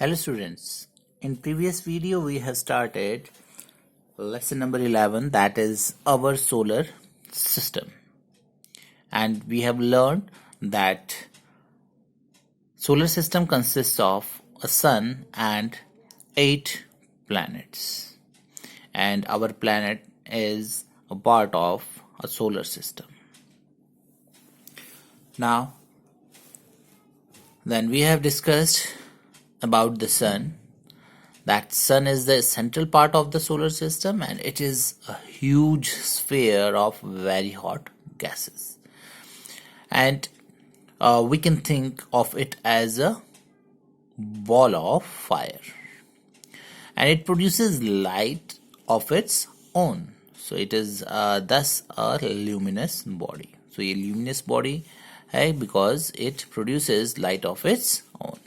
Hello students, in previous video we have started lesson number 11, that is our solar system, and we have learned that solar system consists of a sun and 8 planets, and our planet is a part of a solar system. Now then we have discussed about the sun. That sun is the central part of the solar system, and it is a huge sphere of very hot gases, and we can think of it as a ball of fire, and it produces light of its own. So it is thus a luminous body. So a luminous body है because it produces light of its own,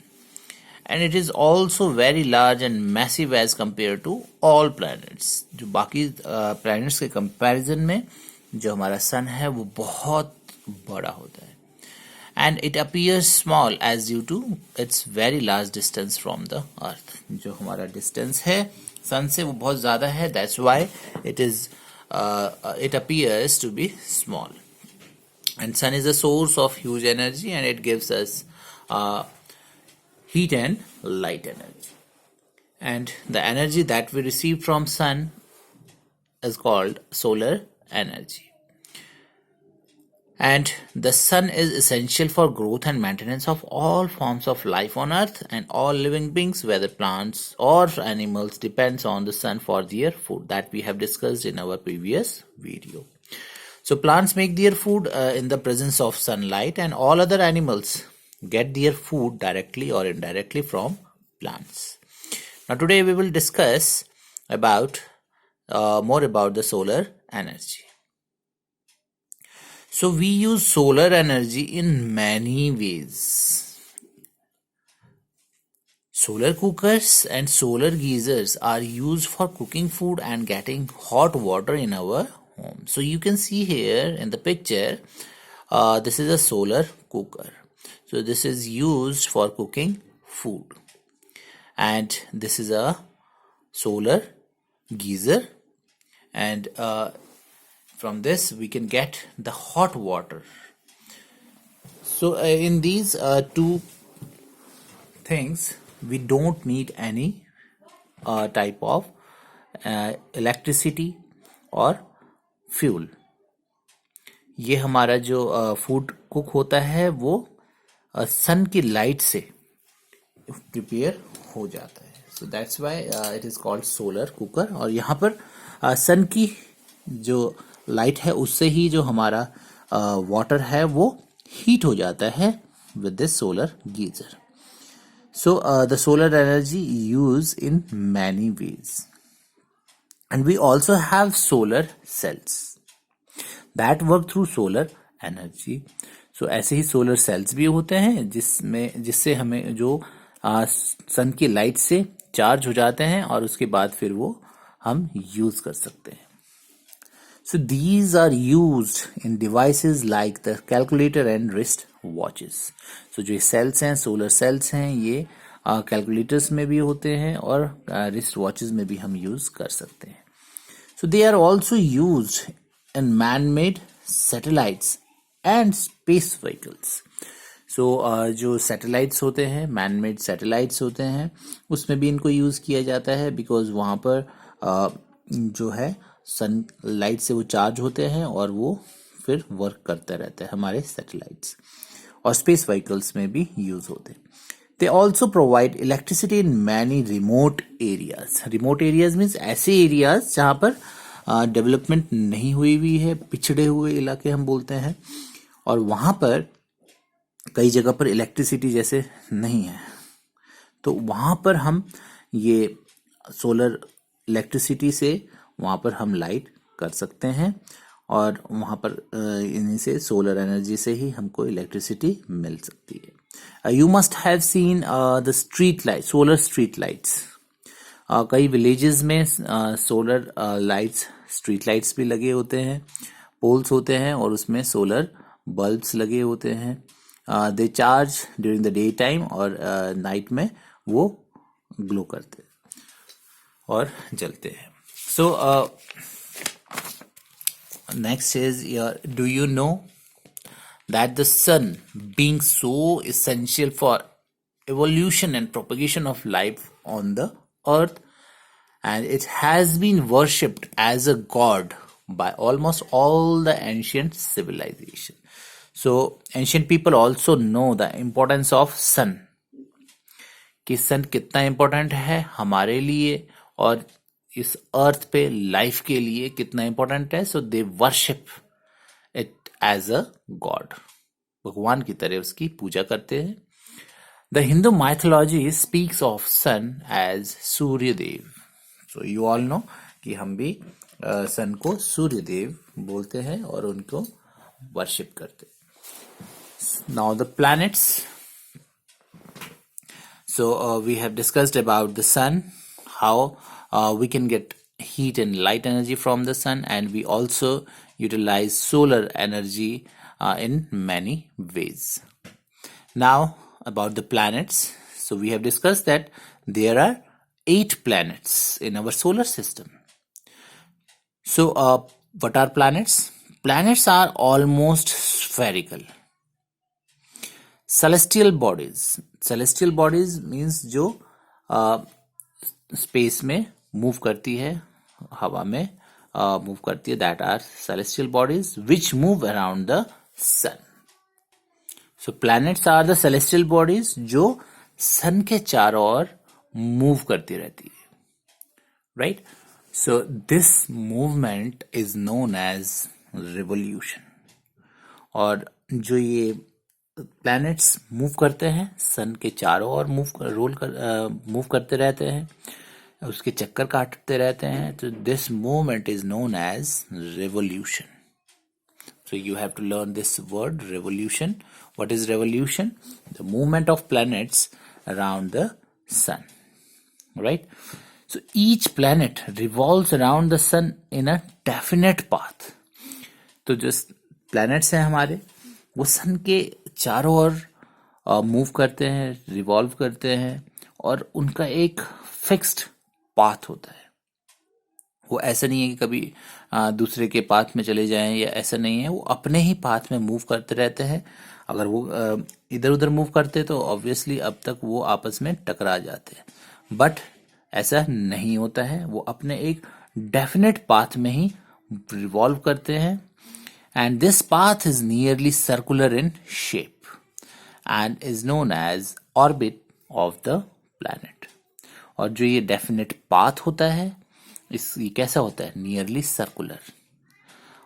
and it is also very large and massive as compared to all planets. जो बाकी planets के comparison में जो हमारा sun है वो बहुत बड़ा होता है, and it appears small as due to its very large distance from the earth. जो हमारा distance है sun से वो बहुत ज़्यादा है, that's why it appears to be small. And sun is a source of huge energy, and it gives us heat and light energy. And the energy that we receive from sun is called solar energy. And the sun is essential for growth and maintenance of all forms of life on earth, and all living beings, whether plants or animals, depends on the sun for their food, that we have discussed in our previous video. So plants make their food in the presence of sunlight, and all other animals get their food directly or indirectly from plants. Now today we will discuss about more about the solar energy. So we use solar energy in many ways. Solar cookers and solar geysers are used for cooking food and getting hot water in our home. So you can see here in the picture, this is a solar cooker. So this is used for cooking food, and this is a solar geyser, and from this we can get the hot water. So in these two things we don't need any type of electricity or fuel. ये हमारा जो food cook होता है वो सन की light से prepare हो जाता है. So that's why it is called solar cooker. और यहाँ पर सन की जो लाइट है उससे ही जो हमारा वाटर है वो हीट हो जाता है with this solar geyser. So the solar energy use in many ways. And we also have solar cells that work through solar energy. So ऐसे ही solar cells भी होते हैं जिससे हमें जो सन की लाइट से चार्ज हो जाते हैं और उसके बाद फिर वो हम यूज कर सकते हैं. So these are used in devices like the calculator and wrist watches. So जो cells हैं, solar cells हैं, ये कैलकुलेटर्स में भी होते हैं और रिस्ट वॉचेस में भी हम यूज कर सकते हैं. So they are also used in man-made satellites and space vehicles. So जो satellites होते हैं, man-made satellites होते हैं, उसमें भी इनको यूज किया जाता है because वहाँ पर जो है सनलाइट से वो चार्ज होते हैं और वो फिर वर्क करता रहता है हमारे सैटेलाइट्स. और स्पेस व्हीकल्स में भी यूज होते हैं. They also provide electricity in many remote areas. Remote areas means ऐसे areas जहाँ पर डेवलपमेंट नहीं हुई हुई है, पिछड़े हुए इलाके हम बोलते हैं, और वहाँ पर कई जगह पर इलेक्ट्रिसिटी जैसे नहीं है, तो वहाँ पर हम ये सोलर इलेक्ट्रिसिटी से वहाँ पर हम लाइट कर सकते हैं, और वहाँ पर इन्हीं से सोलर एनर्जी से ही हमको इलेक्ट्रिसिटी मिल सकती है. You must have seen the street light, solar street lights. कई विलेजेस में सोलर लाइट्स, स्ट्रीट लाइट्स भी लगे होते हैं, पोल्स होते हैं और उसमें सोलर बल्ब्स लगे होते हैं. They charge during the day time, और नाइट में वो ग्लो करते हैं और जलते हैं. So next is, do you know that the sun, being so essential for evolution and propagation of life on the earth, and it has been worshipped as a god by almost all the ancient civilization. So ancient people also know the importance of sun, कि सन कितना important है हमारे लिए और इस अर्थ पे life के लिए कितना इम्पोर्टेंट है. So they worship it as a god, भगवान की तरह उसकी पूजा करते हैं. The Hindu mythology speaks of sun as Suryadev. So you all know कि हम भी सन को सूर्यदेव बोलते हैं और उनको वर्शिप करते हैं. Now the planets. So we have discussed about the sun, how we can get heat and light energy from the sun, and we also utilize solar energy in many ways. Now about the planets. So we have discussed that there are 8 planets in our solar system. So what are planets? Planets are almost spherical. Celestial bodies means जो space में move करती है, हवा में move करती है, that are celestial bodies which move around the sun. So planets are the celestial bodies जो सन के चारों ओर मूव करती रहती है, right? So this movement is known as revolution. और जो ये प्लैनेट्स मूव करते हैं सन के चारों ओर मूव करते रहते हैं, उसके चक्कर काटते रहते हैं, तो this movement is known as revolution. So you have to learn this word revolution. What is revolution? The movement of planets around the sun, right? So each planet revolves around the sun in a definite path. तो जो planets हैं हमारे, वो सन के चारों ओर move करते हैं, revolve करते हैं, और उनका एक फिक्स्ड पाथ होता है. वो ऐसा नहीं है कि कभी दूसरे के पाथ में चले जाएं, या ऐसा नहीं है. वो अपने ही पाथ में मूव करते रहते हैं. अगर वो इधर उधर मूव करते तो ऑब्वियसली अब तक वो आपस में टकरा जाते हैं, बट ऐसा नहीं होता है. वो अपने एक डेफिनेट पाथ में ही रिवॉल्व करते हैं. And this path is nearly circular in shape and is known as orbit of the planet. और जो ये definite path होता है, ये कैसा होता है? Nearly circular.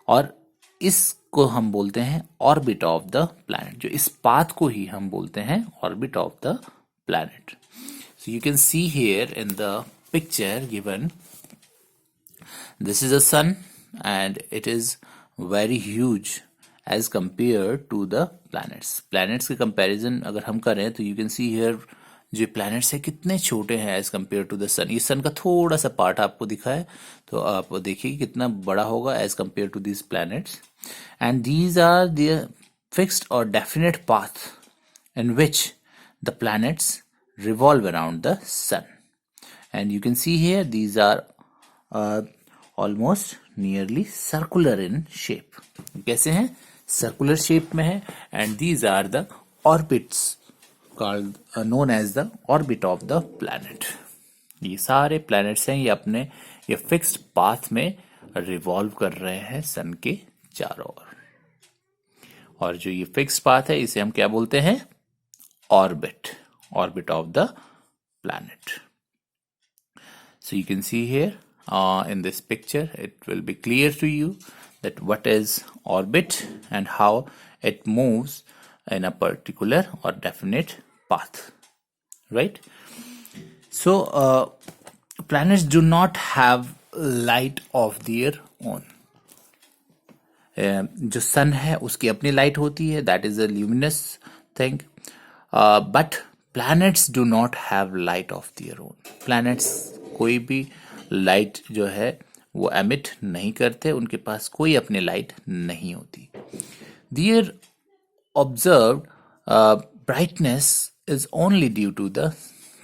और इसको हम बोलते हैं ऑर्बिट ऑफ द प्लैनेट. जो इस पाथ को ही हम बोलते हैं orbit of the planet. So you can see here in the picture given, this is a sun and it is very huge as compare to the planets. Planets के comparison अगर हम करें तो यू कैन सी हियर जो planets है कितने छोटे हैं as compare to the sun. ये सन का थोड़ा सा पार्ट आपको दिखा है, तो आप देखिए कितना बड़ा होगा as compare to this planets. And these are the fixed और definite path in which the planets revolve around the sun. And you can see here these are almost nearly circular in shape. कैसे हैं? Circular shape में है. And these are the orbits called known as the orbit of the planet. ये सारे planets हैं, ये अपने ये fixed path में revolve कर रहे हैं सन के चारों ओर. और जो ये fixed path है इसे हम क्या बोलते हैं? Orbit. Orbit of the planet. So you can see here in this picture, it will be clear to you that what is orbit and how it moves in a particular or definite path, right? So planets do not have light of their own. जो सन है उसकी अपनी light होती है, that is a luminous thing, but planets do not have light of their own. Planets कोई भी light जो है वो एमिट नहीं करते, उनके पास कोई अपनी लाइट नहीं होती. Their observed brightness is only due to the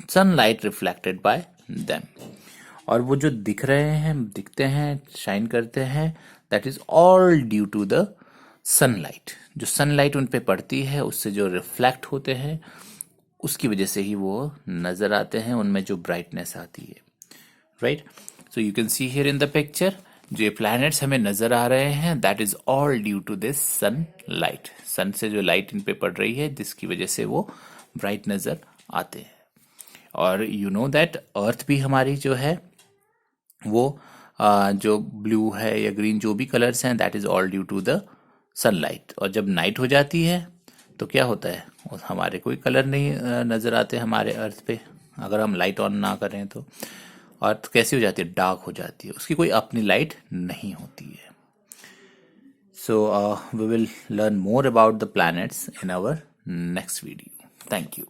sunlight reflected by them. और वो जो दिख रहे हैं, दिखते हैं, शाइन करते हैं, that is all due to the sunlight. जो सनलाइट उन पे पड़ती है उससे जो रिफ्लेक्ट होते हैं उसकी वजह से ही वो नजर आते हैं, उनमें जो ब्राइटनेस आती है. Right. So you can see here in the picture, जो ये प्लैनेट्स हमें नजर आ रहे हैं that is all due to this sunlight. Sun से जो लाइट इन पे पड़ रही है जिसकी वजह से वो ब्राइट नजर आते हैं. और यू नो दैट अर्थ भी हमारी जो है वो जो ब्लू है या ग्रीन जो भी कलर्स हैं that is all due to the sunlight. और जब नाइट हो जाती है तो क्या होता है, हमारे कोई कलर नहीं नजर आते हमारे अर्थ पे, अगर हम लाइट ऑन ना करें तो. अर्थ कैसी हो जाती है, डार्क हो जाती है, उसकी कोई अपनी लाइट नहीं होती है. So we will learn more about the planets in our next video. Thank you.